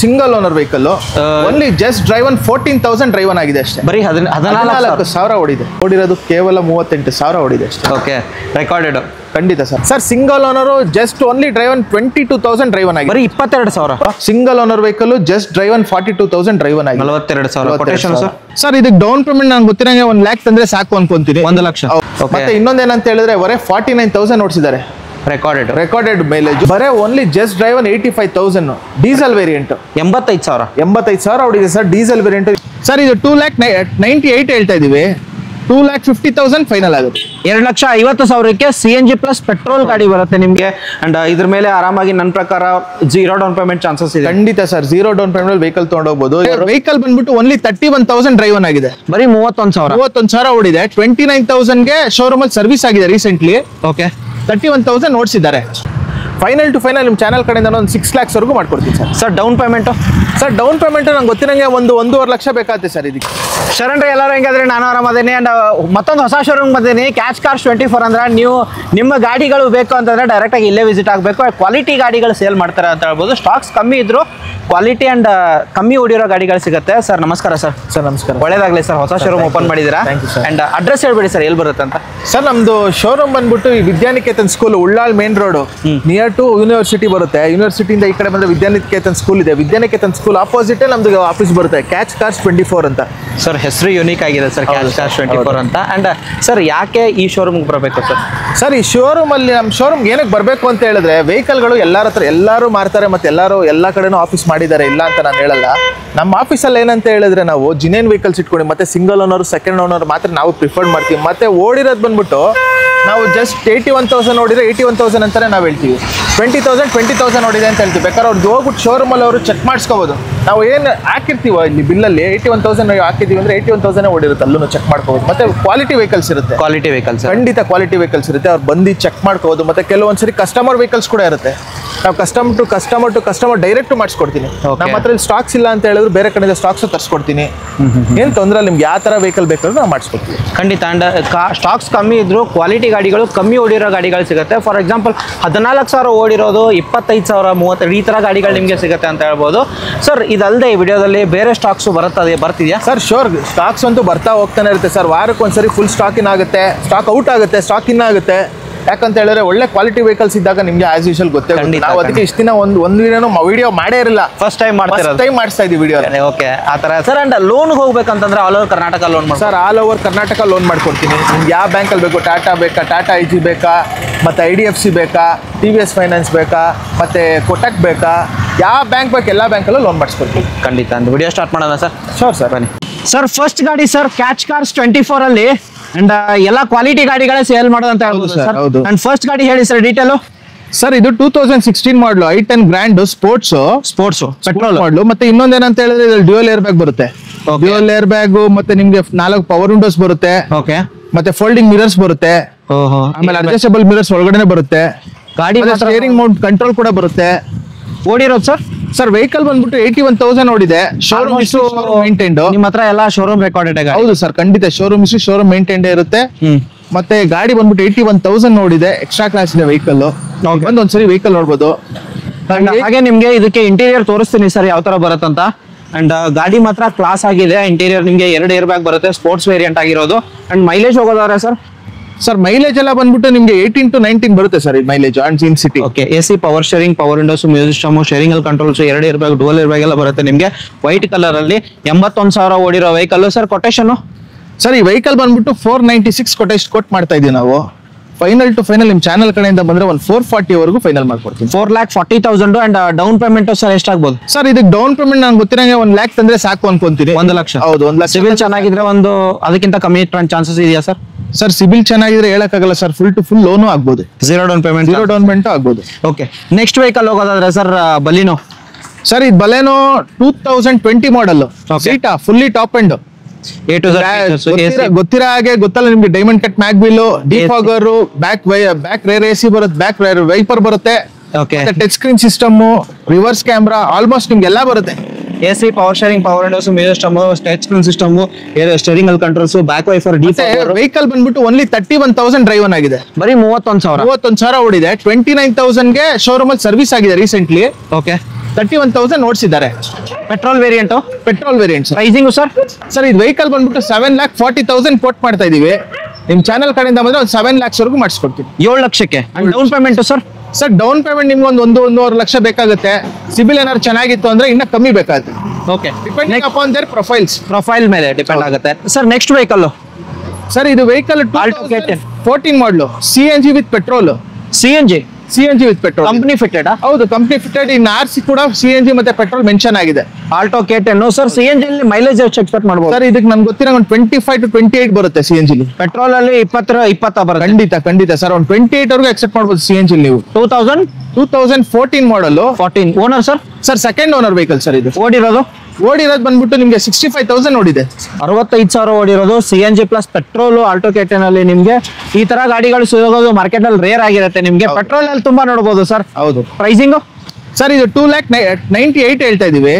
Single owner vehicle only just driven 14,000 driven ಆಗಿದೆ ಅಷ್ಟೇ. ಬರೀ 14,000 ಓಡಿದೆ. ಓಡಿರೋದು ಕೇವಲ 38,000 ಓಡಿದೆ ಅಷ್ಟೇ. Okay, recorded. ಖಂಡಿತ sir single owner just only driven 22,000 driven ಆಗಿದೆ. ಬರೀ 22,000. Single owner vehicle just driven 42,000 driven ಆಗಿದೆ. 42,000 ಕೊಟೇಶನ್ ಸರ್ ಇದಕ್ಕೆ ಡೌನ್ ಪೇಮೆಂಟ್ ನಂಗೆ ಗೊತ್ತಿರಂಗೆ 1 lakh ತಂದ್ರೆ ಸಾಕು ಅನ್ಕೊಂತೀನಿ. 1 ಲಕ್ಷ. ಮತ್ತೆ ಇನ್ನೊಂದೇನಂತ ಹೇಳಿದ್ರೆ ಬರೇ 49,000 ಓಡಿಸಿದ್ದಾರೆ. ರೆಕಾರ್ಡೆಡ್ ಮೈಲೇಜ್ ಬರೇ only just driven 85,000 diesel variant. 85,000 ಓಡಿದೆ ಸರ್ ಡೀಸೆಲ್ ವೇರಿಯಂಟ್. ಸರ್ ಇದು 2,98,000 ಹೇಳ್ತಾ ಇದೀವಿ. 2,50,000 ಫೈನಲ್ ಆಗುತ್ತೆ. 2,50,000ಕ್ಕೆ CNG ಪ್ಲಸ್ ಪೆಟ್ರೋಲ್ ಗಾಡಿ ಬರುತ್ತೆ ನಿಮ್ಗೆ. ಅಂಡ್ ಇದ್ರ ಮೇಲೆ ಆರಾಮಾಗಿ ನನ್ನ ಪ್ರಕಾರ 0 ಡೌನ್ ಪೇಮೆಂಟ್ ಚಾನ್ಸಸ್ ಇದೆ. ಖಂಡಿತ ಸರ್ 0 ಡೌನ್ ಪೇಮೆಂಟ್ ವೆಹಿಕಲ್ ತಗೊಂಡೋಗ್ಬೋದು. ವೆಹಿಕಲ್ ಬಂದ್ಬಿಟ್ಟು ಓನ್ಲಿ 31,000 ಡ್ರೈವನ್ ಆಗಿದೆ. ಬರೀ 31,000 ಓಡಿದೆ. 29,000ಗೆ ಶೋರೂಮ್ ಅಲ್ಲಿ ಸರ್ವಿಸ್ ಆಗಿದೆ ರೀಸೆಂಟ್ಲಿ. ಓಕೆ, 31,000 ಓಡಿಸಿದ್ದಾರೆ. ಫೈನಲ್ ಟು ಫೈನಲ್ ನಿಮ್ಮ ಚಾನಲ್ ಕಡೆಯಿಂದ ಒಂದು 6 lakhs ವರೆಗೂ ಮಾಡ್ಕೊಡ್ತೀನಿ ಸರ್. ಡೌನ್ ಪೇಮೆಂಟ್ ನಂಗೆ ಗೊತ್ತಿರಂಗೆ 1.5 ಲಕ್ಷ ಬೇಕಾಗುತ್ತೆ ಸರ್ ಇದಕ್ಕೆ. ಶರಣ್ರಿ ಎಲ್ಲರೂ ಹೆಂಗಾದ್ರೆ ನಾನು ಆರಾಮದೇನೆ. ಅಂಡ್ ಮತ್ತೊಂದು ಹೊಸ ಶೋರೂಮ್ ಬಂದೇನಿ, ಕ್ಯಾಚ್ ಕಾರ್ಸ್ 24 ಅಂದ್ರೆ ನೀವು ನಿಮ್ಮ ಗಾಡಿಗಳು ಬೇಕು ಅಂತಂದ್ರೆ ಡೈರೆಕ್ಟ್ ಆಗಿ ಇಲ್ಲೇ ವಿಸಿಟ್ ಆಗಬೇಕು. ಕ್ವಾಲಿಟಿ ಗಾಡಿಗಳು ಸೇಲ್ ಮಾಡ್ತಾರೆ ಅಂತ ಹೇಳ್ಬೋದು. ಸ್ಟಾಕ್ಸ್ ಕಮ್ಮಿ ಇದ್ರು ಕ್ವಾಲಿಟಿ ಅಂಡ್ ಕಮ್ಮಿ ಓಡಿರೋ ಗಾಡಿಗಳು ಸಿಗುತ್ತೆ. ಸರ್ ನಮಸ್ಕಾರ. ಸರ್ ನಮಸ್ಕಾರ, ಒಳ್ಳೇದಾಗಲಿ ಸರ್. ಹೊಸ ಶೋರೂಮ್ ಓಪನ್ ಮಾಡಿದ್ದೀರಾ. ಅಂಡ್ ಅಡ್ರೆಸ್ ಹೇಳ್ಬೇಡಿ ಸರ್, ಎಲ್ಲಿ ಬರುತ್ತೆ ಅಂತ. ಸರ್ ನಮ್ದು ಶೋರೂಮ್ ಬಂದ್ಬಿಟ್ಟು Vidyaniketan school, Ullal main road, near to university ಬರುತ್ತೆ. ಯೂನಿವರ್ಸಿಟಿಯಿಂದ ಈ ಕಡೆ ಬಂದ್ರೆ ವಿದ್ಯಾನಿಕೇತನ್ ಸ್ಕೂಲ್ ಇದೆ. ವಿದ್ಯಾನಿಕೇತನ್ ಸ್ಕೂಲ್ ಆಪೋಸಿಟ್ ನಮ್ದು ಆಫೀಸ್ ಬರುತ್ತೆ, ಕ್ಯಾಚ್ ಕಾರ್ಸ್ 24 ಅಂತ. ಸರ್ ಹೆಸರು ಯೂನಿಕ್ ಆಗಿದೆ ಸರ್, ಕ್ಯಾಚ್ ಕಾರ್ಸ್ 24 ಅಂತ. ಅಂಡ್ ಸರ್ ಯಾಕೆ ಈ ಶೋರೂಮ್ಗೆ ಬರಬೇಕು ಸರ್? ಸರ್ ಈ ಶೋರೂಮ್ ಅಲ್ಲಿ ನಮ್ಮ ಶೋರೂಮ್ ಏನಕ್ಕೆ ಬರಬೇಕು ಅಂತ ಹೇಳಿದ್ರೆ ವೆಹಿಕಲ್ಗಳು ಎಲ್ಲರೂ ಮಾರ್ತಾರೆ, ಮತ್ತೆ ಎಲ್ಲ ಕಡೆನೂ ಆಫೀಸ್ ಮಾಡಿದ್ದಾರೆ, ಇಲ್ಲ ಅಂತ ನಾನು ಹೇಳಲ್ಲ. ನಮ್ಮ ಆಫೀಸಲ್ಲಿ ಏನಂತ ಹೇಳಿದ್ರೆ ನಾವು ಜಿನೇನ್ ವೆಹಿಕಲ್ಸ್ ಇಟ್ಕೊಂಡು ಮತ್ತೆ ಸಿಂಗಲ್ ಓನರ್ ಸೆಕೆಂಡ್ ಓನರ್ ಮಾತ್ರ ನಾವು ಪ್ರಿಫರ್ ಮಾಡ್ತೀವಿ. ಮತ್ತೆ ಓಡಿರೋದು ಬಂದ್ಬಿಟ್ಟು ನಾವು ಜಸ್ಟ್ 81,000 ಓಡಿದ್ರೆ 81,000 ಅಂತಾನೆ ನಾವು ಹೇಳ್ತೀವಿ. 20,000 ಓಡಿದೆ ಅಂತ ಹೇಳ್ತೀವಿ. ಬೇಕಾದ್ರೆ ಅವ್ರಿಗೆ ಹೋಗ್ಬಿಟ್ಟು ಶೋರೂಮಲ್ಲಿ ಅವರು ಚೆಕ್ ಮಾಡಿಸ್ಕೋಬೋದು. ನಾವು ಏನು ಹಾಕಿರ್ತೀವೋ ಇಲ್ಲಿ ಬಿಲ್ಲಲ್ಲಿ 81,000 ಹಾಕಿದ್ದೀವಿ ಅಂದರೆ 81,000 ಓಡಿರುತ್ತೆ, ಅಲ್ಲೂ ಚೆಕ್ ಮಾಡ್ಕೋಬೋದು. ಮತ್ತೆ ಕ್ವಾಲಿಟಿ ವೆಹಿಕಲ್ಸ್ ಇರುತ್ತೆ. ಖಂಡಿತ ಕ್ವಾಲಿಟಿ ವೆಹಿಕಲ್ಸ್ ಇರುತ್ತೆ. ಅವ್ರು ಬಂದು ಚೆಕ್ ಮಾಡ್ಕೋಬೋದು. ಮತ್ತೆ ಕೆಲವೊಂದ್ಸರಿ ಕಸ್ಟಮರ್ ವೆಹಿಕಲ್ಸ್ ಕೂಡ ಇರುತ್ತೆ. ನಾವು ಕಸ್ಟಮರ್ ಡೈರೆಕ್ಟ್ ಮಾಡಿಸ್ಕೊಡ್ತೀನಿ. ನಮ್ಮ ಹತ್ರ ಸ್ಟಾಕ್ಸ್ ಇಲ್ಲ ಅಂತ ಹೇಳಿದ್ರು ಬೇರೆ ಕಡೆಯಿಂದ ಸ್ಟಾಕ್ಸ್ ತರಿಸ್ಕೊಡ್ತೀನಿ. ಏನು ತೊಂದರೆ ಇಲ್ಲ. ನಿಮ್ಗೆ ಯಾವ ಥರ ವೆಹಿಕಲ್ ಬೇಕಾದ್ರೂ ನಾವು ಮಾಡಿಸ್ಕೊಡ್ತೀವಿ. ಖಂಡಿತ. ಅಂಡ್ ಸ್ಟಾಕ್ಸ್ ಕಮ್ಮಿ ಇದ್ರು ಕ್ವಾಲಿಟಿ ಗಾಡಿಗಳು, ಕಮ್ಮಿ ಓಡಿರೋ ಗಾಡಿಗಳು ಸಿಗುತ್ತೆ. ಫಾರ್ ಎಕ್ಸಾಂಪಲ್ 14,000 ಓಡಿರೋದು 25,000, 30 ಈ ಥರ ಗಾಡಿಗಳು ನಿಮಗೆ ಸಿಗುತ್ತೆ ಅಂತ ಹೇಳ್ಬೋದು. ಸರ್ ಇದಲ್ಲದೆ ಈ ವಿಡಿಯೋದಲ್ಲಿ ಬೇರೆ ಸ್ಟಾಕ್ಸು ಬರ್ತಿದೆಯಾ ಸರ್? ಶೋರ್, ಸ್ಟಾಕ್ಸ್ ಅಂತೂ ಬರ್ತಾ ಹೋಗ್ತಾನೆ ಇರುತ್ತೆ ಸರ್. ವಾರಕ್ಕೆ ಒಂದ್ಸರಿ ಫುಲ್ ಸ್ಟಾಕ್ ಇನ್ ಆಗುತ್ತೆ, ಸ್ಟಾಕ್ ಔಟ್ ಆಗುತ್ತೆ, ಸ್ಟಾಕ್ ಇನ್ ಆಗುತ್ತೆ. ಯಾಕಂತ ಹೇಳಿದ್ರೆ ಒಳ್ಳೆ ಕ್ವಾಲಿಟಿ ವೆಹಿಕಲ್ಸ್ ಇದ್ದಾಗ ನಿಮ್ಗೆ ಆಸ್ ಯೂಶಲ್ ಗೊತ್ತೇ. ನಾವು ಅದಕ್ಕೆ ಇಷ್ಟ ದಿನ ಒಂದು ದಿನ ವಿಡಿಯೋ ಮಾಡೇ ಇರಲಿಲ್ಲ. ಫಸ್ಟ್ ಟೈಮ್ ಮಾಡಿಸ್ತಾ ಇದೀವಿ ವಿಡಿಯೋ. ಓಕೆ, ಆ ಥರ ಸರ್. ಅಂಡ್ ಲೋನ್ ಹೋಗ್ಬೇಕಂತಂದ್ರೆ all over Karnataka loan sir, all over Karnataka loan ಮಾಡ್ಕೊಡ್ತೀನಿ. ನಿಮ್ಗೆ ಯಾವ ಬ್ಯಾಂಕಲ್ಲಿ ಬೇಕು, ಟಾಟಾ ಬೇಕಾ, ಟಾಟಾ ಐಜಿ ಬೇಕಾ, ಮತ್ತೆ IDFC ಬೇಕಾ, TVS ಫೈನಾನ್ಸ್ ಬೇಕಾ, ಮತ್ತೆ ಕೊಟಕ್ ಬೇಕಾ, ಯಾವ ಬ್ಯಾಂಕ್ ಬೇಕು ಎಲ್ಲ ಬ್ಯಾಂಕಲ್ಲೂ ಲೋನ್ ಮಾಡಿಸ್ಕೊಡ್ತೀವಿ. ಖಂಡಿತ. ಅಂದ್ ವಿಡಿಯೋ ಸ್ಟಾರ್ಟ್ ಮಾಡೋಣ ಸರ್? ಶೋರ್ ಸರ್, ಬನ್ನಿ. ಸರ್ ಫಸ್ಟ್ ಗಾಡಿ ಸರ್ ಕ್ಯಾಚ್ ಕಾರ್ಸ್ 24 ಅಲ್ಲಿ ಅಂಡ್ ಎಲ್ಲ ಕ್ವಾಲಿಟಿ ಗಾಡಿಗಳೇ ಸೇಲ್ ಮಾಡೋದಂತ ಹೇಳ್ಬೋದು ಸರ್. ಅಂಡ್ ಫಸ್ಟ್ ಗಾಡಿ ಹೇಳಿ ಸರ್ ಡೀಟೇಲು. ಸರ್ ಇದು 2016 ಮಾಡಲು i10 ಗ್ರ್ಯಾಂಡ್ ಸ್ಪೋರ್ಟ್ಸ್ ಪೆಟ್ರೋಲ್ ಮಾಡಲು. ಮತ್ತೆ ಇನ್ನೊಂದೇನಂತ ಹೇಳಿದ್ರೆ ಇದ್ರಲ್ಲಿ ಡ್ಯೂಯಲ್ ಏರ್ ಬ್ಯಾಗ್ ಬರುತ್ತೆ. ಡ್ಯೂಯಲ್ ಏರ್ ಬ್ಯಾಗ್ ಮತ್ತೆ ನಿಮ್ಗೆ 4 ಪವರ್ ವಿಂಡೋಸ್ ಬರುತ್ತೆ. ಓಕೆ, ಮತ್ತೆ ಫೋಲ್ಡಿಂಗ್ ಮಿರರ್ಸ್ ಬರುತ್ತೆ. ಆಮೇಲೆ ಅಡ್ಜಸ್ಟಬಲ್ ಮಿರರ್ಸ್ ಒಳಗಡೆ ಬರುತ್ತೆ. ಗಾಡಿ ಸ್ಟೇರಿಂಗ್ ಮೌಂಟ್ ಕಂಟ್ರೋಲ್ ಕೂಡ ಬರುತ್ತೆ. ಓಡಿರೋದು ಸರ್ ವೆಹಿಕಲ್ ಬಂದ್ಬಿಟ್ಟು 81,000 ಓಡಿದೆ. Showroom maintained. ನಿಮ್ಮ ಹತ್ರ ಎಲ್ಲ ಶೋರೂಮ್ ರೆಕಾರ್ಡೆಡ್? ಹೌದು ಸರ್, ಖಂಡಿತ ಶೋರೂಮ್ ಮೇಂಟೈನ್ಡ್ ಇರುತ್ತೆ. ಮತ್ತೆ ಗಾಡಿ ಬಂದ್ಬಿಟ್ಟು 81,000 ನೋಡಿದೆ. ಎಕ್ಸ್ಟ್ರಾ ಕ್ಲಾಸ್ ಇದೆ ವೆಹಿಕಲ್. ಒಂದ್ಸರಿ ವೆಹಿಕಲ್ ನೋಡ್ಬೋದು. ಹಾಗೆ ನಿಮ್ಗೆ ಇದಕ್ಕೆ ಇಂಟೀರಿಯರ್ ತೋರಿಸ್ತೀನಿ ಸರ್ ಯಾವ ತರ ಬರುತ್ತಂತ. ಅಂಡ್ ಗಾಡಿ ಮಾತ್ರ ಕ್ಲಾಸ್ ಆಗಿದೆ. ಇಂಟೀರಿಯರ್ ನಿಮ್ಗೆ 2 ಏರ್ ಬ್ಯಾಗ್ ಬರುತ್ತೆ, ಸ್ಪೋರ್ಟ್ಸ್ ವೇರಿಯಂಟ್ ಆಗಿರೋದು. ಅಂಡ್ ಮೈಲೇಜ್ ಹೋಗೋದಾದ್ರೆ ಸರ್ ಮೈಲೇಜ್ ಎಲ್ಲ ಬಂದ್ಬಿಟ್ಟು ನಿಮ್ಗೆ 18 to 19 ಬರುತ್ತೆ sir mileage on in city. Okay, AC, power steering, power windows, music system, steering ಅಲ್ಲಿ controls, 2 air bag, dual air bag ಎಲ್ಲ ಬರುತ್ತೆ ನಿಮ್ಗೆ. ವೈಟ್ ಕಲರ್ ಅಲ್ಲಿ 81,000 ಓಡಿರೋ ವೆಹಿಕಲ್ ಸರ್. ಕೊಟೇಶನ್ ಸರ್ ಈ ವೆಹಿಕಲ್ ಬಂದ್ಬಿಟ್ಟು 496 ಕೊಟ್ ಮಾಡ್ತಾ ಇದೀವಿ ನಾವು. ಫೈನಲ್ ಟು ಫೈನಲ್ ನಿಮ್ ಚಾನಲ್ ಕಡೆಯಿಂದ ಬಂದ್ರೆ 440 ವರೆಗೂ ಫೈನಲ್ ಮಾಡ್ಕೊಡ್ತೀನಿ. 4,40,000. ಅಂಡ್ ಡೌನ್ ಪೇಮೆಂಟ್ ಸರ್ ಎಷ್ಟಾಗ್ಬೋದು ಸರ್? ಇದಕ್ಕೆ ಡೌನ್ ಪೇಮೆಂಟ್ ನಂಗೆ ಗೊತ್ತಿರಂಗೆ 1 lakh ತಂದ್ರೆ ಸಾಕು ಅನ್ಕೊಂತೀನಿ. 1 ಲಕ್ಷ? ಹೌದು, 1 ಲಕ್ಷ. ಸಿವಿಲ್ ಚೆನ್ನಾಗಿದ್ರೆ ಅದಕ್ಕಿಂತ ಕಮ್ಮಿ ಚಾನ್ಸಸ್ ಇದೆಯಾ ಸರ್? ಸರ್ ಸಿಬಿಲ್ ಚೆನ್ನಾಗಿದ್ರೆ ಹೇಳಕ್ಕಾಗಲ್ಲ ಸರ್. ಫುಲ್ ಟು ಫುಲ್ ಲೋನು ಆಗ್ಬೋದು. 0 ಡೌನ್ ಪೇಮೆಂಟ್ ಆಗ್ಬೋದು. ಓಕೆ, ನೆಕ್ಸ್ಟ್ ವೆಹಿಕಲ್ ಹೋಗೋದಾದ್ರೆ ಸರ್ ಬಲಿನೋ. ಸರ್ ಇದು Baleno 2020 model. Zeta fully top end. ಗೊತ್ತಿರೋ ಹಾಗೆ ಗೊತ್ತಲ್ಲ ನಿಮ್ಗೆ. Diamond cut mag wheel, defogger, back rear AC ಬರುತ್ತೆ, ಬ್ಯಾಕ್ ವೈಪರ್ ಬರುತ್ತೆ, touch screen system, reverse camera, almost ನಿಮ್ಗೆ ಎಲ್ಲ ಬರುತ್ತೆ. AC, power steering, power windows, music system, touch screen system, steering controls, back wiper, vehicle ಬಂದ್ಬಿಟ್ಟು only 31,000 driven ಆಗಿದೆ. ಬರೀ 31,000 ಓಡಿದೆ. 29,000ಗೆ ಶೋರೂಮ್ ಅಲ್ಲಿ ಸರ್ವಿಸ್ ಆಗಿದೆ ರೀಸೆಂಟ್ಲಿ. ಓಕೆ. 31,000 ಓಡಿಸಿದ್ದಾರೆ. Petrol variant sir. Pricing sir ಇದು ವೆಹಿಕಲ್ ಬಂದ್ಬಿಟ್ಟು 7,40,000 ಕೋಟ್ ಮಾಡ್ತಾ ಇದೀವಿ. ನಿಮ್ ಚಾನಲ್ ಕಡೆಯಿಂದ ಬಂದ್ರೆ ಒಂದು 7 lakhs ವರೆಗೂ ಮಾಡಿಸ್ಕೊಡ್ತೀವಿ. 7 ಲಕ್ಷಕ್ಕೆ. Down payment sir down payment ನಿಮ್ಗೆ ಒಂದೂವರೆ ಲಕ್ಷ ಬೇಕಾಗುತ್ತೆ. ಸಿಬಿಲ್ ಏನಾದ್ರು ಚೆನ್ನಾಗಿತ್ತು ಅಂದ್ರೆ ಇನ್ನ ಕಮ್ಮಿ ಬೇಕಾಗುತ್ತೆ. Okay. Depending upon there profile ಮೇಲೆ ಡಿಪೆಂಡ್ ಆಗುತ್ತೆ. ಸರ್ ನೆಕ್ಸ್ಟ್ ವೆಹಿಕಲ್ ಸರ್ ಇದು ವೆಹಿಕಲ್ Alto K10 14 ಮಾಡಲು CNG with petrol. CNG with petrol company fitted. ಹೌದು ಕಂಪನಿ ಫಿಟೆಡ್. ಇನ್ RC ಕೂಡ CNG ಮತ್ತೆ ಪೆಟ್ರೋಲ್ ಮೆನ್ಷನ್ ಆಗಿದೆ. Alto K10 sir. CNG ಅಲ್ಲಿ mileage ಎಷ್ಟು ಎಕ್ಸ್ಪೆಕ್ಟ್ ಮಾಡಬಹುದು ಸರ್? ಇದಕ್ಕೆ ನನ್ಗೆ ಗೊತ್ತಿರೋ ಒಂದು 25 to 28 ಬರುತ್ತೆ CNG. ಪೆಟ್ರೋಲ್ ಅಲ್ಲಿ 20 ಬರುತ್ತೆ. ಖಂಡಿತ ಸರ್ ಒಂದು 28 ವರೆಗೂ ಎಕ್ಸೆಪ್ಟ್ ಮಾಡಬಹುದು CNG ನೀವು. 2014 ಮಾಡಲು. Owner sir second owner vehicle sir ಇದು. ಓಡಿರೋದು ಬಂದ್ಬಿಟ್ಟು ನಿಮ್ಗೆ 65,000 ಓಡಿದೆ. 65,000 ಓಡಿರೋದು CNG plus petrol Alto K10 ಅಲ್ಲಿ ನಿಮ್ಗೆ ಈ ತರ ಗಾಡಿಗಳು ಸಿಗೋದು ಮಾರ್ಕೆಟ್ ಅಲ್ಲಿ ರೇರ್ ಆಗಿರುತ್ತೆ ನಿಮ್ಗೆ. ಪೆಟ್ರೋಲ್ ಅಲ್ಲಿ ತುಂಬಾ ನೋಡಬಹುದು ಸರ್. ಹೌದು. ಪ್ರೈಸಿಂಗ್ ಸರ್ ಇದು 2,98,000 ಹೇಳ್ತಾ ಇದೀವಿ.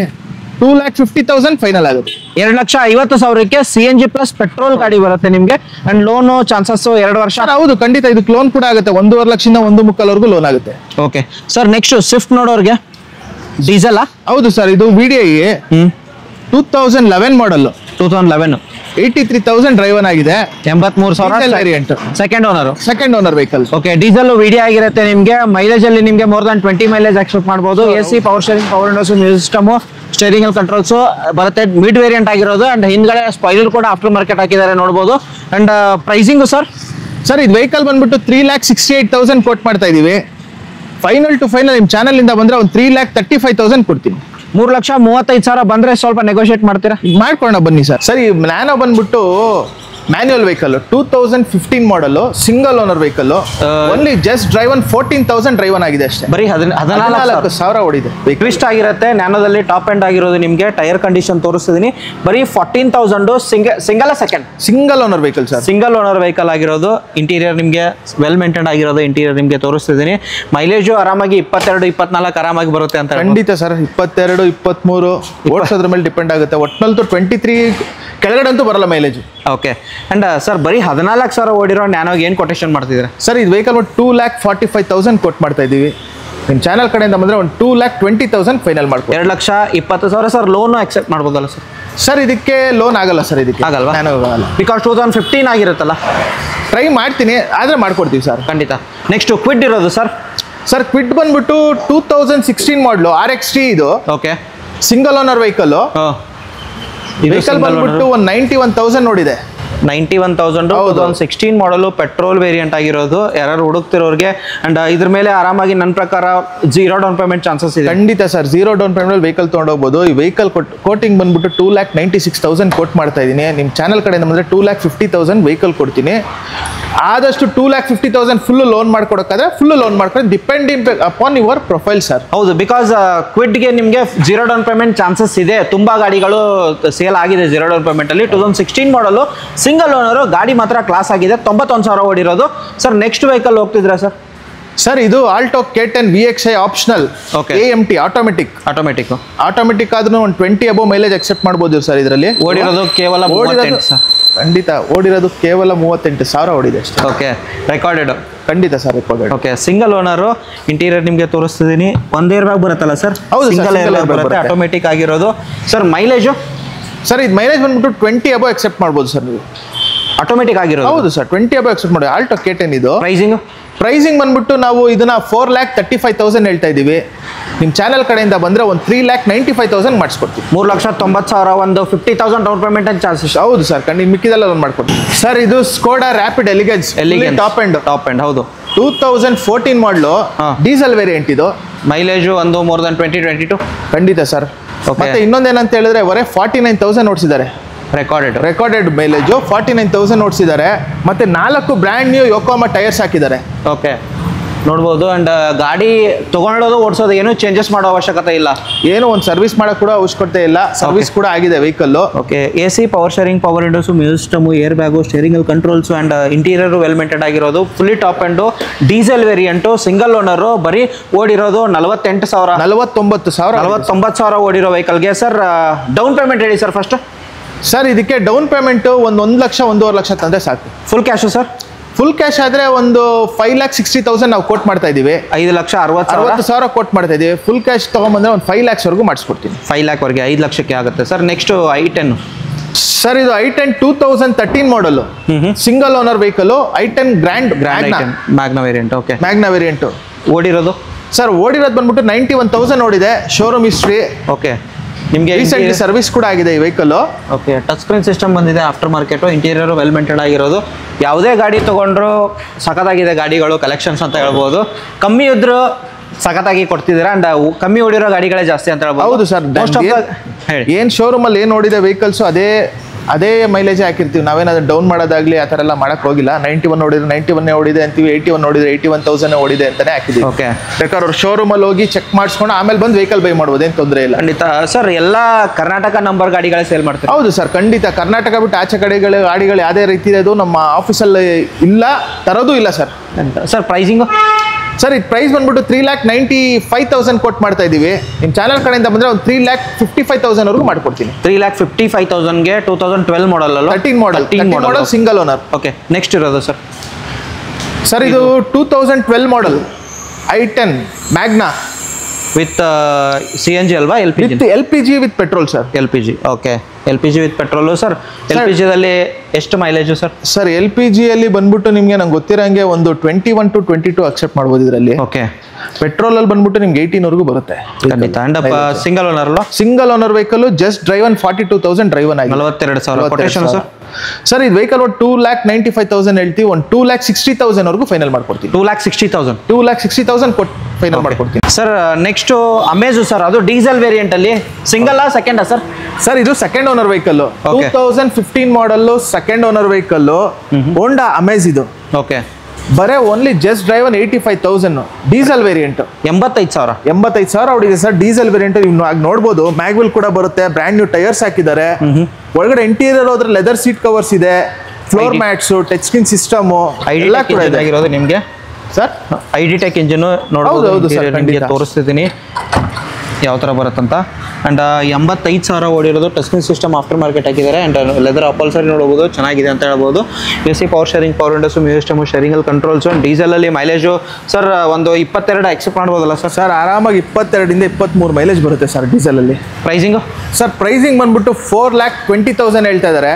2,50,000 ಫೈನಲ್ ಆಗುತ್ತೆ. 2,50,000ಕ್ಕೆ CNG ಪ್ಲಸ್ ಪೆಟ್ರೋಲ್ ಗಾಡಿ ಬರುತ್ತೆ ನಿಮ್ಗೆ. ಅಂಡ್ ಲೋನ್ ಚಾನ್ಸಸ್ 2 ವರ್ಷ. ಹೌದು ಖಂಡಿತ ಇದಕ್ಕೆ ಲೋನ್ ಕೂಡ ಆಗುತ್ತೆ. 1.5 ಲಕ್ಷದಿಂದ 1.25 ಲೋನ್ ಆಗುತ್ತೆ. Okay sir. ನೆಕ್ಸ್ಟ್ ಸ್ವಿಫ್ಟ್ ನೋಡೋರ್ಗೆ ಡೀಸೆಲ್. ಹೌದು ಸರ್ ಇದು VDI 2011 ಮಾಡಲ್. 83,000 ಡ್ರೈವ್ ಆಗಿದೆ. 83,000 second owner vehicle. Okay. Diesel VDI ಆಗಿರುತ್ತೆ ನಿಮ್ಗೆ. ಮೈಲೇಜ್ ಅಲ್ಲಿ ನಿಮ್ಗೆ ಮೋರ್ ದನ್ 20 ಮೈಲೇಜ್ ಎಕ್ಸ್ಪೆಕ್ಟ್ ಮಾಡಬಹುದು. AC, power steering, power windows, music system, steering controls ಬರುತ್ತೆ. ಮಿಡ್ ವೇರಿಯಂಟ್ ಆಗಿರೋದು. ಅಂಡ್ ಹಿಂದ್ಗಡೆ ಸ್ಪಾಯ್ಲರ್ ಕೂಡ ಆಫ್ಟರ್ ಮಾರ್ಕೆಟ್ ಹಾಕಿದ್ದಾರೆ ನೋಡಬಹುದು. ಅಂಡ್ ಪ್ರೈಸಿಂಗ್ ಸರ್ ಇದು ವೆಹಿಕಲ್ ಬಂದ್ಬಿಟ್ಟು 3,68,000 ಕೋಟ್ ಮಾಡ್ತಾ ಇದೀವಿ. ಫೈನಲ್ ಟು ಫೈನಲ್ ನಿಮ್ ಚಾನಲ್ ಇಂದ ಬಂದ್ರೆ ಒಂದು 3,35,000 ಕೊಡ್ತೀನಿ. 3,35,000 ಬಂದ್ರೆ ಸ್ವಲ್ಪ ನೆಗೋಷಿಯೇಟ್ ಮಾಡ್ತೀರಾ? ಮಾಡ್ಕೊಳ್ಳೋಣ ಬನ್ನಿ ಸರ್. ಸರಿ ನ್ಯಾನೋ ಬಂದ್ಬಿಟ್ಟು ಮ್ಯಾನ್ಯುವಲ್ ವೆಹಿಕಲ್ 2015 ಮಾಡಲ್ single owner vehicle. Only just drive 14,000 drive ಆಗಿದೆ ಅಷ್ಟೇ. ಬರೀ 14,000 ಓಡಿದೆ. ಟ್ವಿಸ್ಟ್ ಆಗಿರುತ್ತೆ. ನ್ಯಾನೋದಲ್ಲಿ ಟಾಪ್ ಎಂಡ್ ಆಗಿರೋದು ನಿಮ್ಗೆ. ಟೈರ್ ಕಂಡೀಷನ್ ತೋರಿಸ್ತಿದೀನಿ. ಬರೀ 14,000 single owner vehicle sir. Single owner vehicle ಆಗಿರೋದು. ಇಂಟೀರಿಯರ್ ನಿಮ್ಗೆ ವೆಲ್ ಮೇಂಟೈನ್ ಆಗಿರೋದು ಇಂಟೀರಿಯರ್ ನಿಮ್ಗೆ ತೋರಿಸ್ತಿದ್ದೀನಿ. ಮೈಲೇಜು ಆರಾಮಾಗಿ 22-24 ಆರಾಮಾಗಿ ಬರುತ್ತೆ ಅಂತ. ಖಂಡಿತ ಸರ್ 22-23 ಓಡಿಸೋದ್ರ ಮೇಲೆ ಡಿಪೆಂಡ್ ಆಗುತ್ತೆ. ಒಟ್ನಲ್ಲಿ 23 ಕೆಳಗಡೆ ಅಂತೂ ಬರಲ್ಲ ಮೈಲೇಜ್. ಓಕೆ. ಅಂಡ್ ಸರ್ ಬರೀ 14,000 ಓಡಿರೋ ನ್ಯಾನೋಗೆ ಏನು ಕೊಟೇಶನ್ ಮಾಡ್ತಿದ್ದೀರಾ ಸರ್? ಇದು ವೆಹಿಕಲ್ 2,45,000 ಕೊಟ್ ಮಾಡ್ತಾ ಇದ್ದೀವಿ. ನಿಮ್ಮ ಚಾನಲ್ ಕಡೆಯಿಂದ ಬಂದರೆ ಒಂದು 2,20,000 ಫೈನಲ್ ಮಾಡ್ತೀವಿ. 2,20,000 ಸರ್. ಲೋನು ಅಕ್ಸೆಪ್ಟ್ ಮಾಡ್ಬೋದಲ್ಲ ಸರ್? ಸರ್ ಇದಕ್ಕೆ ಲೋನ್ ಆಗಲ್ಲ ಸರ್. ಇದಕ್ಕೆ ಆಗಲ್ವಾ? ಆಗಲ್ಲ. ಬಿಕಾಸ್ 2015 ಆಗಿರುತ್ತಲ್ಲ. ಟ್ರೈ ಮಾಡ್ತೀನಿ ಆದರೆ ಮಾಡ್ಕೊಡ್ತೀವಿ ಸರ್. ಖಂಡಿತ. ನೆಕ್ಸ್ಟ್ ಕ್ವಿಡ್ ಇರೋದು ಸರ್. ಸರ್ ಕ್ವಿಡ್ ಬಂದ್ಬಿಟ್ಟು 2016 ಮಾಡಲು RXT ಇದು. Okay. Single owner vehicle. Vehicle ಬಂದ್ಬಿಟ್ಟು ಒಂದು 91,000 ನೋಡಿದೆ. 91,000 2016 ಮಾಡಲು ಪೆಟ್ರೋಲ್ ವೇರಿಯಂಟ್ ಆಗಿರೋದು. ಯಾರು ಹುಡುಕ್ತಿರೋರಿಗೆ. ಅಂಡ್ ಇದ್ರ ಮೇಲೆ ಆರಾಮಾಗಿ ನನ್ನ ಪ್ರಕಾರ 0 ಡೌನ್ ಪೇಮೆಂಟ್ ಚಾನ್ಸಸ್ ಇದೆ. ಖಂಡಿತ ಸರ್ 0 ಡೌನ್ ಪೇಮೆಂಟ್ ವೆಹಿಕಲ್ ತೊಗೊಂಡೋಗ್ಬೋದು. ಈ ವೆಹಿಕಲ್ ಕೋಟಿಂಗ್ ಬಂದ್ಬಿಟ್ಟು 2,96,000 ಕೋಟ್ ಮಾಡ್ತಾ ಇದ್ದೀನಿ. ನಿಮ್ಮ ಚಾನಲ್ ಕಡೆಯಿಂದ ಬಂದರೆ 2,50,000 ವೆಹಿಕಲ್ ಕೊಡ್ತೀನಿ. ಆದಷ್ಟು 2,50,000 ಫುಲ್ ಲೋನ್ ಮಾಡ್ಕೊಡೋಕ್ಕಾದ್ರೆ ಫುಲ್ ಲೋನ್ ಮಾಡ್ಕೊಂಡು depending upon your profile sir. ಹೌದು. ಬಿಕಾಸ್ ಕ್ವಿಡ್ಗೆ ನಿಮಗೆ 0 ಡೌನ್ ಪೇಮೆಂಟ್ ಚಾನ್ಸಸ್ ಇದೆ. ತುಂಬಾ ಗಾಡಿಗಳು ಸೇಲ್ ಆಗಿದೆ 0 ಡೌನ್ ಪೇಮೆಂಟ್ ಅಲ್ಲಿ. 2016 ಮಾಡಲು ಸಿಂಗಲ್ ಓನರು. ಗಾಡಿ ಮಾತ್ರ ಕ್ಲಾಸ್ ಆಗಿದೆ. 91,000 ಓಡಿರೋದು. ಸರ್ ನೆಕ್ಸ್ಟ್ ವೆಹಿಕಲ್ ಹೋಗ್ತಿದ್ರಾ ಸರ್? ಸರ್ ಇದು Alto K10 VXI optional. AMT automatic ಆದ್ರೂ ಒಂದು 20 ಅಬೋ ಮೈಲೇಜ್ ಎಕ್ಸೆಪ್ಟ್ ಮಾಡ್ಬೋದು ಸರ್. ಇದರಲ್ಲಿ ಓಡಿರೋದು ಕೇವಲ 38 ಸರ್. ಖಂಡಿತ ಓಡಿರೋದು ಕೇವಲ 38,000 ಓಡಿದೆ ಅಷ್ಟೇ. ಓಕೆ. ರೆಕಾರ್ಡೆಡ್. ಖಂಡಿತ sir recorded. Okay. Single owner. Interior ನಿಮಗೆ ತೋರಿಸ್ತಿದ್ದೀನಿ. ಒಂದು ಏರ್ ಬ್ಯಾಗ್ ಬರುತ್ತಲ್ಲ ಸರ್? ಹೌದು. ಸಿಂಗಲ್ ಏರ್ ಬ್ಯಾಗ್ ಬರುತ್ತೆ. ಆಟೋಮೆಟಿಕ್ ಆಗಿರೋದು. Sir mileage? ಸರ್ ಇದು ಮೈಲೇಜ್ ಬಂದ್ಬಿಟ್ಟು 20 ಅಬೋ ಎಕ್ಸೆಪ್ಟ್ ಮಾಡ್ಬೋದು ಸರ್ ನೀವು. ಆಟೋಮೆಟಿಕ್ ಆಗಿರೋದು. ಹೌದು ಸರ್ 20 ಅಬೋ ಎಕ್ಸೆಪ್ಟ್ ಮಾಡಿ. ಆಲ್ಟೋ K10 ಇದು. ಪ್ರೈಸಿಂಗ್ ಬಂದ್ಬಿಟ್ಟು ನಾವು ಇದನ್ನ 4,35,000 ಹೇಳ್ತಾ ಇದೀವಿ. ನಿಮ್ಮ ಚಾನಲ್ ಕಡೆಯಿಂದ ಬಂದ್ರೆ ಒಂದು 3,95,000 ಮಾಡಿಸ್ಕೊಡ್ತೀವಿ. 3,90,000 ಒಂದು 50,000 ಡೌನ್ ಪೇಮೆಂಟ್ ಅಂತ ಚಾನ್ಸಸ್. ಹೌದು ಸರ್. ಮಿಕ್ಕಿದೆಲ್ಲ ಲೋನ್ ಮಾಡ್ಕೊಡ್ತೀವಿ ಸರ್. ಇದು Skoda rapid elegance top end. ಹೌದು. 2014 ಮಾಡಲು ಡೀಸೆಲ್ ವೇರಿಯಂಟ್ ಇದು. ಮೈಲೇಜು ಒಂದು ಮೋರ್ ದನ್ 20-22. ಖಂಡಿತ ಸರ್. ಮತ್ತೆ ಇನ್ನೊಂದೇನಂತ ಹೇಳಿದ್ರೆ 49,000 ಓಡಿಸಿದ್ದಾರೆ. Recorded mileage 49,000 ಓಡಿಸಿದ್ದಾರೆ. ಮತ್ತೆ 4 ಬ್ರ್ಯಾಂಡ್ ನ್ಯೂ ಯೋಕೋಮಾ ಟೈರ್ಸ್ ಹಾಕಿದ್ದಾರೆ. ಓಕೆ. ನೋಡ್ಬೋದು. ಅಂಡ್ ಗಾಡಿ ತೊಗೊಂಡೋದು ಓಡಿಸೋದು ಏನು ಚೇಂಜಸ್ ಮಾಡೋ ಅವಶ್ಯಕತೆ ಇಲ್ಲ, ಏನು ಒಂದು ಸರ್ವಿಸ್ ಮಾಡಕ್ ಕೂಡ ಅವಶ್ಯಕತೆ ಇಲ್ಲ, ಸರ್ವಿಸ್ ಕೂಡ ಆಗಿದೆ vehicle. Okay, AC, power steering, power windows, music system, air bag, steering controls and interior well maintain ಆಗಿರೋದು, fully top and diesel variant, single owner, ಬರೀ ಓಡಿರೋದು 48,000 49,000 ಓಡಿರೋ ವೆಹಿಕಲ್ಗೆ. ಸರ್ ಡೌನ್ ಪೇಮೆಂಟ್ ಹೇಳಿ ಸರ್ ಫಸ್ಟ್. ಸರ್ ಇದಕ್ಕೆ down payment ಒಂದು 1 ಲಕ್ಷ 1.5 ಲಕ್ಷ ತಂದ್ರೆ ಸಾಕು. Full cash sir? ಫುಲ್ ಕ್ಯಾಶ್ ಆದ್ರೆ ಒಂದು 5,60,000 ನಾವು ಕೋಟ್ ಮಾಡ್ತಾ ಇದೀವಿ. 5,60,000 ಕೋಟ್ ಮಾಡ್ತಾ ಇದೀವಿ. ಫುಲ್ ಕ್ಯಾಶ್ ತಗೊಂಡ್ಬಂದ್ರೆ ಒಂದು 5 lakhs ವರೆಗೂ ಮಾಡಿಸ್ಕೊಡ್ತೀನಿ. 5 lakh ವರೆಗೆ 5 ಲಕ್ಷಕ್ಕೆ ಆಗುತ್ತೆ ಸರ್. Next I10. ಸರ್ ಇದು I10 2013 model, single owner vehicle, I10 grand Magna variant. Okay, Magna variant. ಓಡಿರೋದು ಸರ್ ಓಡಿರೋದು ಬಂದ್ಬಿಟ್ಟು 91,000 ಓಡಿದೆ. Showroom history. ಓಕೆ, ನಿಮಗೆ ರೀಸೆಂಟ್ಲಿ ಸರ್ವಿಸ್ ಕೂಡ ಆಗಿದೆ ಈ vehicle. Okay, touch screen system ಬಂದಿದೆ, after market, interior well maintain ಆಗಿರೋದು. ಯಾವುದೇ ಗಾಡಿ ತೊಗೊಂಡ್ರು ಸಖತ್ತಾಗಿದೆ ಗಾಡಿಗಳು, ಕಲೆಕ್ಷನ್ಸ್ ಅಂತ ಹೇಳ್ಬೋದು. ಕಮ್ಮಿ ಇದ್ರು ಸಖತ್ತಾಗಿ ಕೊಡ್ತಿದ್ದೀರಾ. ಅಂಡ್ ಕಮ್ಮಿ ಓಡಿರೋ ಗಾಡಿಗಳೇ ಜಾಸ್ತಿ ಅಂತ ಹೇಳ್ಬೋದು. ಹೌದು ಸರ್, ಏನು ಶೋರೂಮಲ್ಲಿ ಏನು ಓಡಿದೆ ವೆಹಿಕಲ್ಸ್ ಅದೇ ಮೈಲೇಜ್ ಹಾಕಿರ್ತೀವಿ. ನಾವೇನಾದ್ರೂ ಡೌನ್ ಮಾಡೋದಾಗ್ಲಿ ಆ ಥರ ಎಲ್ಲ ಮಾಡಕ್ ಹೋಗಿಲ್ಲ. 91 ನೋಡಿದ್ರೆ 91 ಓಡಿದೆ ಅಂತೀವಿ, 81 ನೋಡಿದ್ರೆ 81,000 ಓಡಿದೆ ಅಂತಾನೆ ಹಾಕಿದ್ದೀವಿ. ಓಕೆ, ಬೇಕಾದ್ರೆ ಅವ್ರು ಶೋರೂಮಲ್ಲಿ ಹೋಗಿ ಚೆಕ್ ಮಾಡಿಸ್ಕೊಂಡು ಆಮೇಲೆ ಬಂದು ವೆಹಿಕಲ್ ಬೈ ಮಾಡ್ಬೋದು, ಏನು ತೊಂದರೆ ಇಲ್ಲ. ಖಂಡಿತ ಸರ್. ಎಲ್ಲ ಕರ್ನಾಟಕ ನಂಬರ್ ಗಾಡಿಗಳೇ ಸೇಲ್ ಮಾಡ್ತಾರೆ? ಹೌದು ಸರ್, ಖಂಡಿತ. ಕರ್ನಾಟಕ ಬಿಟ್ಟು ಆಚೆ ಕಡೆಗಳು ಗಾಡಿಗಳು ಯಾವುದೇ ರೀತಿ ಇದು ನಮ್ಮ ಆಫೀಸಲ್ಲಿ ಇಲ್ಲ, ತರೋದು ಇಲ್ಲ ಸರ್. Sir pricing? ಸರ್ ಇದು ಪ್ರೈಸ್ ಬಂದ್ಬಿಟ್ಟು 3,95,000 ಕೊಟ್ಟು ಮಾಡ್ತಾ ಇದೀವಿ. ನಿಮ್ಮ ಚಾನಲ್ ಕಡೆಯಿಂದ ಬಂದರೆ ಒಂದು 3,55,000 ವರೆಗೂ ಮಾಡ್ಕೊಡ್ತೀನಿ. 3,55,000ಗೆ 2012 ಮಾಡಲ್ ಅಲ್ಲ? 13 model single owner. Okay, next ಇರೋದು ಸರ್? ಸರ್ ಇದು 2012 model I10 Magna with CNG ಅಲ್ವಾ? LPG with petrol sir. LPG. Okay, LPG with petrol. Sir LPGದಲ್ಲಿ ಎಷ್ಟು ಮೈಲೇಜು ಸರ್? ಸರ್ LPGಯಲ್ಲಿ ಬಂದ್ಬಿಟ್ಟು ನಿಮಗೆ ನಂಗೆ ಗೊತ್ತಿರೋಂಗೆ ಒಂದು 21 to 22 ಅಕ್ಸೆಪ್ಟ್ ಮಾಡ್ಬೋದು ಇದರಲ್ಲಿ. ಓಕೆ, ಪೆಟ್ರೋಲಲ್ಲಿ ಬಂದ್ಬಿಟ್ಟು ನಿಮ್ಗೆ 18 ವರೆಗೂ ಬರುತ್ತೆ. ಖಂಡಿತ. ಅಂಡ್ ಸಿಂಗಲ್ ಓನರ್ ಅಲ್ವಾ? Single owner vehicle, just driven 42,000 driven ಆಗಿ 42,000 ಕೊಟೇಶನ್ ಸರ್. ಸರ್ ಇದು ವೆಹಿಕಲ್ ಒಂದು 2,95,000 ಹೇಳ್ತೀವಿ, ಒಂದು 2,60,000 ವರೆಗೂ ಫೈನಲ್ ಮಾಡ್ಕೊಡ್ತೀನಿ. 2,60,000 ಕೊಟ್ಟು ಫೈನಲ್ ಮಾಡ್ಕೊಡ್ತೀನಿ. ಸರ್ ನೆಕ್ಸ್ಟ್ ಅಮೇಜು ಸರ್, ಅದು ಡೀಸೆಲ್ ವೇರಿಯಂಟ್ ಅಲ್ಲಿ ಸಿಂಗಲ್ ಸೆಕೆಂಡಾ ಸರ್? ಸರ್ ಇದು second owner vehicle, 2015 model, second owner vehicle, Honda Amaze ಇದು. ಓಕೆ, ಬರೇ only just driven 85,000 diesel variant. 85,000 ಹೊಡಿದೆ ಸರ್ ಡೀಸೆಲ್ ವೇರಿಯಂಟ್. ನೀವು ಆಗ ನೋಡ್ಬೋದು, ಮ್ಯಾಗ್ವಿಲ್ ಕೂಡ ಬರುತ್ತೆ, ಬ್ರ್ಯಾಂಡ್ ನ್ಯೂ ಟೈರ್ಸ್ ಹಾಕಿದ್ದಾರೆ. ಒಳಗಡೆ ಇಂಟೀರಿಯರ್ ಹೋದ್ರೆ ಲೆದರ್ ಸೀಟ್ ಕವರ್ಸ್ ಇದೆ, floor mats, touch screen system ಎಲ್ಲ ಕೂಡ ಇದೆ. ನಿಮಗೆ ಸರ್ ID Tech ಇಂಜಿನ್ ನೋಡಬಹುದು, ತೋರಿಸ್ತಿದ್ದೀನಿ ಯಾವ ಥರ ಬರುತ್ತಂತ. ಆ್ಯಂಡ್ 85,000 ಓಡಿರೋದು, touch screen system after market ಹಾಕಿದ್ದಾರೆ. ಆ್ಯಂಡ್ ಲೆದರ್ ಅಪಲ್ಸರಿ ನೋಡ್ಬೋದು, ಚೆನ್ನಾಗಿದೆ ಅಂತ ಹೇಳ್ಬೋದು. AC, power steering, power windows, music system, ಶೇರಿಂಗಲ್ಲಿ ಕಂಟ್ರೋಲ್ಸು. ಡೀಸೆಲಲ್ಲಿ ಮೈಲೇಜು ಸರ್ ಒಂದು 22 ಎಕ್ಸೆಪ್ಟ್ ಮಾಡ್ಬೋದಲ್ಲ ಸರ್? ಸರ್ ಆರಾಮಾಗಿ 22 ಇಂದ 23 ಮೈಲೇಜ್ ಬರುತ್ತೆ ಸರ್ ಡೀಸೆಲಲ್ಲಿ. ಪ್ರೈಸಿಂಗು? ಸರ್ ಪ್ರೈಸಿಂಗ್ ಬಂದ್ಬಿಟ್ಟು 4,20,000 ಹೇಳ್ತಾ ಇದ್ದಾರೆ.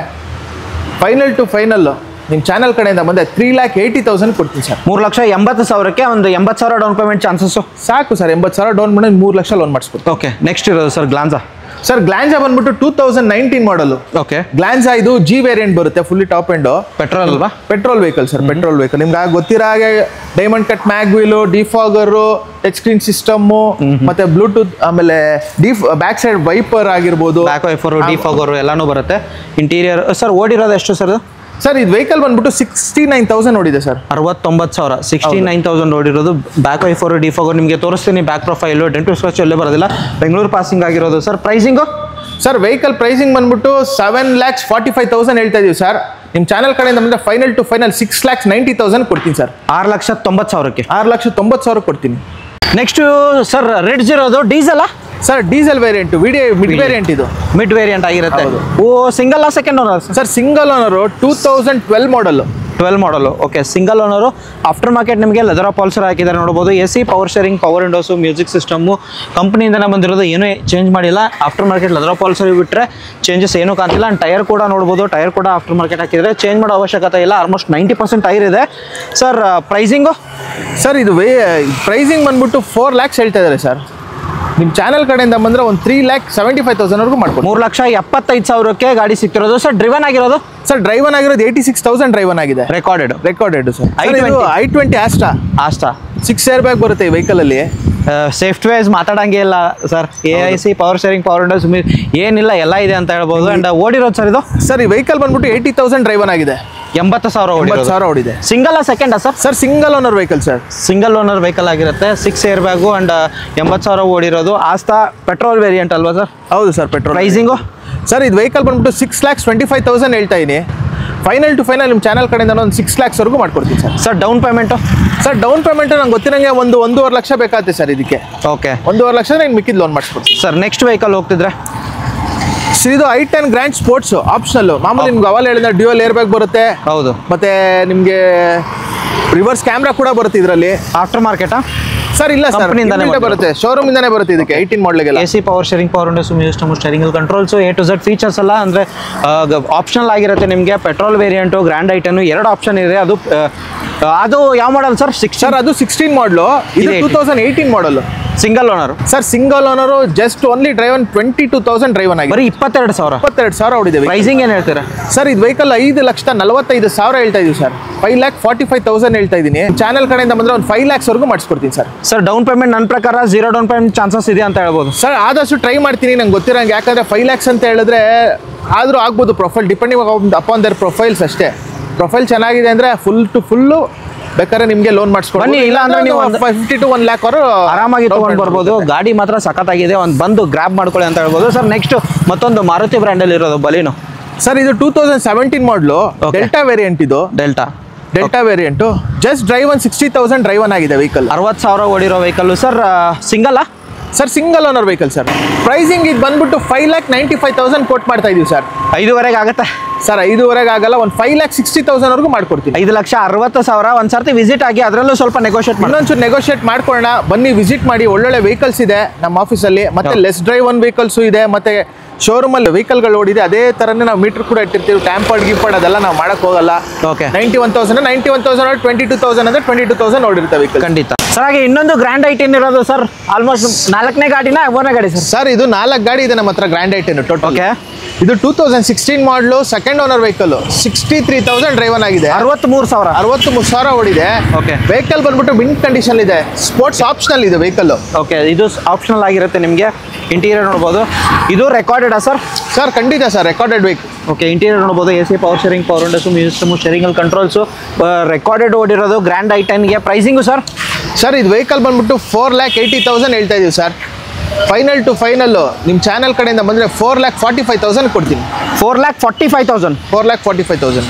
ಫೈನಲ್ ಟು ಫೈನಲ್ ನಿಮ್ಮ ಚಾನಲ್ ಕಡೆಯಿಂದ ಬಂದೆ 3,80,000 ಕೊಡ್ತೀನಿ ಸರ್. 3,80,000ಕ್ಕೆ ಒಂದು 80,000 ಡೌನ್ ಪೇಮೆಂಟ್ ಚಾನ್ಸಸ್ಸು ಸಾಕು sir. 80,000 down payment 3 lakh loan ಮಾಡಿಸ್ಕೊಡ್ತೀನಿ. ಓಕೆ, ನೆಕ್ಸ್ಟ್ ಇರೋದು ಸರ್ ಗ್ಲಾನ್ಸಾ. ಸರ್ ಗ್ಲಾನ್ಸಾ ಬಂದ್ಬಿಟ್ಟು 2019 ಮಾಡಲು. ಓಕೆ, ಗ್ಲಾನ್ಸಾ ಇದು G ವೇರಿಯಂಟ್ ಬರುತ್ತೆ, ಫುಲ್ಲಿ ಟಾಪ್ ಎಂಡ್. ಪೆಟ್ರೋಲ್ ಅಲ್ವಾ? Petrol vehicle sir, petrol vehicle. ನಿಮ್ಗೆ ಗೊತ್ತಿರೋ ಹಾಗೆ diamond cut ಮ್ಯಾಗ್ವಿಲು, defogger, touch screen system, ಮತ್ತೆ ಬ್ಲೂಟೂತ್, ಆಮೇಲೆ ಬ್ಯಾಕ್ ಸೈಡ್ ವೈಪರ್ ಆಗಿರ್ಬೋದು, ಬ್ಯಾಕ್ ವೈಪರು, ಡಿಫಾಗರು ಎಲ್ಲಾನು ಬರುತ್ತೆ. ಇಂಟೀರಿಯರ್ ಸರ್ ಓಡಿರೋದು ಎಷ್ಟು ಸರ್? ಸರ್ ಇದು ವೆಹಿಕಲ್ ಬಂದ್ಬಿಟ್ಟು 69,000 ಓಡಿದೆ ಸರ್. 69,000 69,000 ಓಡಿರೋದು. ಬ್ಯಾಕ್ ವೈಫರ್, ಡಿಫಾಗರ್ ನಿಮಗೆ ತೋರಿಸ್ತೀನಿ. ಬ್ಯಾಕ್ ಪ್ರೊಫೈಲು, ಡೆಂಟು ಸ್ಕ್ರಾಚ್ ಎಲ್ಲೇ ಬರೋದಿಲ್ಲ. ಬೆಂಗಳೂರು ಪಾಸಿಂಗ್ ಆಗಿರೋದು. Sir pricing? Sir vehicle pricing ಬಂದ್ಬಿಟ್ಟು 7,45,000 ಹೇಳ್ತಾ ಇದೀವಿ ಸರ್. ನಿಮ್ಮ ಚಾನಲ್ ಕಡೆಯಿಂದ ಬಂದರೆ ಫೈನಲ್ ಟು ಫೈನಲ್ 6,90,000 ಕೊಡ್ತೀನಿ ಸರ್. 6,90,000ಕ್ಕೆ 6,90,000 ಕೊಡ್ತೀನಿ. ನೆಕ್ಸ್ಟ್ ಸರ್ ರೆಡ್ ಜಿರೋದು diesel sir? Diesel variant, mid variant. ಇದು ಮಿಡ್ ವೇರಿಯಂಟ್ ಆಗಿರುತ್ತೆ. ಓ, single second owner sir? Single owner, 2012 model. 12 model. Okay, single owner. After market ನಿಮಗೆ ಲೆದರ್ ಅಪಲ್ಸರ್ ಹಾಕಿದ್ದಾರೆ ನೋಡ್ಬೋದು. AC, power steering, power windows, music system ಕಂಪ್ನಿಯಿಂದನೇ ಬಂದಿರೋದು, ಏನೂ ಚೇಂಜ್ ಮಾಡಿಲ್ಲ. ಆಫ್ಟರ್ ಮಾರ್ಕೆಟ್ ಲೆದರ್ ಅಪಲ್ಸರ್ ಬಿಟ್ಟರೆ ಚೇಂಜಸ್ ಏನೂ ಕಾಣ್ತಿಲ್ಲ. ಆ್ಯಂಡ್ ಟೈರ್ ಕೂಡ ನೋಡ್ಬೋದು, ಟೈರ್ ಕೂಡ ಆಫ್ಟರ್ ಮಾರ್ಕೆಟ್ ಹಾಕಿದರೆ ಚೇಂಜ್ ಮಾಡೋ ಅವಶ್ಯಕತೆ ಇಲ್ಲ. ಆಲ್ಮೋಸ್ಟ್ 90% ಟೈರ್ ಇದೆ. Sir pricing? ಸರ್ ಇದು ಪ್ರೈಸಿಂಗ್ ಬಂದ್ಬಿಟ್ಟು 4 lakhs ಹೇಳ್ತಾ ಇದ್ದಾರೆ ಸರ್. ನಿಮ್ಮ ಚಾನಲ್ ಕಡೆಯಿಂದ ಬಂದರೆ ಒಂದು 3,75,000 ವರೆಗೂ ಮಾಡ್ಕೊಡಿ. 3,75,000ಕ್ಕೆ ಗಾಡಿ ಸಿಕ್ತಿರೋದು. ಸರ್ ಡ್ರಿವನ್ ಆಗಿರೋದು? ಸರ್ ಡ್ರೈವನ್ ಆಗಿರೋದು 86,000 ಡ್ರೈವನ್ ಆಗಿದೆ. Recorded sir. I20 Asta 6 air bag ಬರುತ್ತೆ ಈ ವೆಹಿಕಲ್ ಅಲ್ಲಿ. ಸೇಫ್ಟಿ ವೈಸ್ ಮಾತಾಡಂಗೆ ಇಲ್ಲ sir. AIC power steering, power windows, ಏನಿಲ್ಲ ಎಲ್ಲ ಇದೆ ಅಂತ ಹೇಳ್ಬೋದು. ಅಂಡ್ ಓಡಿರೋದು ಸರ್ ಇದು? ಸರ್ ಈ ವೆಹಿಕಲ್ ಬಂದ್ಬಿಟ್ಟು 80,000 ಡ್ರೈವನ್ ಆಗಿದೆ. 80,000 80,000 ಓಡಿದೆ. ಸಿಂಗಲ್ ಸೆಕೆಂಡಾ sir? Sir single owner vehicle sir. Single owner vehicle ಆಗಿರುತ್ತೆ. 6 air bag and 80,000 ಓಡಿರೋದು. Aastha petrol variant ಅಲ್ವಾ ಸರ್? ಹೌದು ಸರ್, ಪೆಟ್ರೋಲ್. ಪ್ರೈಸಿಂಗು ಸರ್ ಇದು ವೆಹಿಕಲ್ ಬಂದ್ಬಿಟ್ಟು 6,25,000 ಹೇಳ್ತಾ ಇದೀನಿ. ಫೈನಲ್ ಟು ಫೈನಲ್ ನಿಮ್ಮ ಚಾನಲ್ ಕಡೆಯಿಂದ ಒಂದು 6 lakhsವರೆಗೂ ಮಾಡ್ಕೊಡ್ತೀನಿ sir. Sir down payment? Sir down payment ನಂಗೆ ಗೊತ್ತಿರಂಗೆ 1.5 ಲಕ್ಷ ಬೇಕಾಗುತ್ತೆ ಸರ್ ಇದಕ್ಕೆ. ಓಕೆ, 1.5 ಲಕ್ಷ ನಾನು ಮಿಕ್ಕಿದ್ದು ಲೋನ್ ಮಾಡಿಸ್ಕೊಡ್ತೀನಿ ಸರ್. ನೆಕ್ಸ್ಟ್ ವೆಹಿಕಲ್ ಹೋಗ್ತಿದ್ರೆ ಇದು i10 ಗ್ರ್ಯಾಂಡ್ ಸ್ಪೋರ್ಟ್ಸ್ ಆಪ್ಷನಲ್. ಮಾಮೂಲಿ ನಿಮ್ಗೆ ಅವಾಗ ಹೇಳಿದ್ರೆ ಡ್ಯೂಯಲ್ ಏರ್ ಬ್ಯಾಗ್ ಬರುತ್ತೆ. ಹೌದು. ಮತ್ತೆ ನಿಮಗೆ ರಿವರ್ಸ್ ಕ್ಯಾಮ್ರಾ ಕೂಡ ಬರುತ್ತೆ ಇದರಲ್ಲಿ. ಆಫ್ಟರ್ ಮಾರ್ಕೆಟಾ ಸರ್? ಇಲ್ಲ ಸರ್, ಕಂಪನಿಯಿಂದಾನೇ ಬರುತ್ತೆ, ಶೋರೂಮ್ ಇಂದಾನೆ ಬರುತ್ತೆ ಇದಕ್ಕೆ. 18 ಮಾಡಲಿಗೆಲ್ಲ AC power steering, power windows, music steering controls, A to Z features ಎಲ್ಲ ಅಂದರೆ ಆಪ್ಷನಲ್ ಆಗಿರುತ್ತೆ ನಿಮಗೆ. Petrol variant, grand i ten 2 option ಇದೆ. ಅದು ಯಾವ ಮಾಡಲ್ ಸರ್? ಸರ್ ಅದು 16 ಮಾಡಲು, ಇದು 2018 ಮಾಡಲು. Single owner sir? Single owner, just only driven 22,000 driven ಆಗಿದೆ. ಬರೀ 22,000. 22,000 ಹೊಡಿದೆ. ಪ್ರೈಸಿಂಗ್ ಏನು ಹೇಳ್ತೀರಾ ಸರ್? ಇದು ವೆಹಿಕಲ್ 5,45,000 ಹೇಳ್ತಾ ಇದೀವಿ ಸರ್. 5,45,000 ಹೇಳ್ತಾ ಇದ್ದೀನಿ. ಚಾನಲ್ ಕಡೆಯಿಂದ ಬಂದ್ರೆ ಒಂದು 5 lakhsವರೆಗೂ ಮಾಡಿಸ್ಕೊಡ್ತೀನಿ ಸರ್. ಸರ್ ಡೌನ್ ಪೇಮೆಂಟ್ ನನ್ನ ಪ್ರಕಾರ 0 ಡೌನ್ ಪೇಮೆಂಟ್ ಚಾನ್ಸಸ್ ಇದೆ ಅಂತ ಹೇಳ್ಬೋದು ಸರ್. ಆದಷ್ಟು ಟ್ರೈ ಮಾಡ್ತೀನಿ ನಂಗೆ ಗೊತ್ತಿರೋಂಗೆ. ಯಾಕಂದ್ರೆ 5 lakhs ಅಂತ ಹೇಳಿದ್ರೆ ಆದರೂ ಆಗ್ಬೋದು. Profile depending upon their profiles ಅಷ್ಟೇ. ಪ್ರೊಫೈಲ್ ಚೆನ್ನಾಗಿದೆ ಅಂದರೆ ಫುಲ್ಲು ಬೇಕಾದ್ರೆ ನಿಮಗೆ ಲೋನ್ ಮಾಡಿಸ್ಕೊಡ್ತೀನಿ. ಬನ್ನಿ, ಇಲ್ಲ ಅಂದ್ರೆ ನೀವು 50 to 1 lakh ಅವರು ಆರಾಮಾಗಿ ತೊಗೊಂಡು ಬರ್ಬೋದು. ಗಾಡಿ ಮಾತ್ರ ಸಖತ್ತಾಗಿದೆ, ಒಂದು ಬಂದು ಗ್ರ್ಯಾಬ್ ಮಾಡ್ಕೊಳ್ಳಿ ಅಂತ ಹೇಳ್ಬೋದು ಸರ್. ನೆಕ್ಸ್ಟ್ ಮತ್ತೊಂದು ಮಾರುತಿ ಬ್ರ್ಯಾಂಡಲ್ಲಿ ಇರೋದು ಬಲೀನೋ. ಸರ್ ಇದು 2017 ಮಾಡಲು, ಡೆಲ್ಟಾ ವೇರಿಯಂಟ್. ಇದು Delta variant. Just driven 60,000 driven ಆಗಿದೆ ವೆಹಿಕಲ್. 60,000 ಓಡಿರೋ vehicle sir. Single sir? Single owner vehicle sir. Pricing ಇದು ಬಂದ್ಬಿಟ್ಟು 5,95,000 ಕೋಟ್ ಮಾಡ್ತಾ ಇದೀವಿ ಸರ್. 5.5 ಆಗುತ್ತೆ ಸರ್? 5.5 ಆಗಲ್ಲ, ಒಂದು 5,60,000 ವರೆಗೂ ಮಾಡ್ಕೊಡ್ತೀನಿ. 5,60,000. ಒಂದು ಸರ್ತಿ ವಿಸಿಟ್ ಆಗಿ ಅದರಲ್ಲೂ ಸ್ವಲ್ಪ ನೆಗೋಷಿಯೇಟ್ ಮಾಡಿ, ಇನ್ನೊಂಚೂರು ನೆಗೋಷಿಯೇಟ್ ಮಾಡ್ಕೊಳ್ಳೋಣ. ಬನ್ನಿ ವಿಸಿಟ್ ಮಾಡಿ. ಒಳ್ಳೊಳ್ಳೆ ವೆಹಿಕಲ್ಸ್ ಇದೆ ನಮ್ಮ ಆಫೀಸಲ್ಲಿ. ಮತ್ತೆ ಲೆಸ್ ಡ್ರೈವ್ ಒನ್ ವೆಹಿಕಲ್ಸು ಇದೆ. ಮತ್ತೆ ಶೋರೂಮಲ್ಲಿ ವೆಹಿಕಲ್ಗಳು ಓಡಿದೆ. ಅದೇ ಥರನೇ ನಾವು ಮೀಟರ್ ಕೂಡ ಇಟ್ಟಿರ್ತೀವಿ. ಟ್ಯಾಂಪರ್ಡ್ ಗಿಂಪರ್ಡ್ ಅದೆಲ್ಲ ನಾವು ಮಾಡಕ್ಕೆ ಹೋಗಲ್ಲ. ಓಕೆ. 91,000 22,000 ಅಂದರೆ 22,000 ಓಡಿರುತ್ತೆ ವೆಹಿಕಲ್. ಖಂಡಿತ ಸರ್. ಹಾಗೆ ಇನ್ನೊಂದು ಗ್ರ್ಯಾಂಡ್ ಐಟನ್ ಇರೋದು ಸರ್. ಆಲ್ಮೋಸ್ಟ್ 4ನೇ ಗಾಡಿನ 3ನೇ ಗಾಡಿ ಸರ್? ಸರ್ ಇದು 4 ಗಾಡಿ ಇದೆ ನಮ್ಮ ಹತ್ರ ಗ್ರ್ಯಾಂಡ್ ಐಟನ್ ಟೋಟಲ್. ಓಕೆ. ಇದು 2016 ಮಾಡಲು, ಸೆಕೆಂಡ್ ಓನರ್ ವೆಹಿಕಲ್. 63,000 ಡ್ರೈವನ್ ಆಗಿದೆ. 63,000 ಓಡಿದೆ. ಓಕೆ. ವೆಹಿಕಲ್ ಬಂದ್ಬಿಟ್ಟು ವಿಂಡ್ ಕಂಡೀಷನ್ ಇದೆ. ಸ್ಪೋರ್ಟ್ಸ್ ಆಪ್ಷನಲ್ ಇದೆ ವೆಹಿಕಲ್. ಓಕೆ. ಇದು ಆಪ್ಷನಲ್ ಆಗಿರುತ್ತೆ ನಿಮಗೆ. ಇಂಟೀರಿಯರ್ ನೋಡ್ಬೋದು. ಇದು ರೆಕಾರ್ಡೆಡಾ ಸರ್? ಸರ್ ಖಂಡಿತ sir, recorded vehicle. Okay. Interior ನೋಡ್ಬೋದು. AC power steering, power windows, music steering controls, recorded ಓಡಿರೋದು. ಗ್ರ್ಯಾಂಡ್ ಐಟನ್ಗೆ ಪ್ರೈಸಿಂಗು ಸರ್? ಸರ್ ಇದು ವೆಹಿಕಲ್ ಬಂದ್ಬಿಟ್ಟು 4,80,000 ಹೇಳ್ತಾ ಇದೀವಿ ಸರ್. ಫೈನಲ್ ಟು ಫೈನಲ್ಲು ನಿಮ್ಮ ಚಾನಲ್ ಕಡೆಯಿಂದ ಬಂದರೆ 4,45,000 ಕೊಡ್ತೀನಿ. 4,45,000. 4,45,000.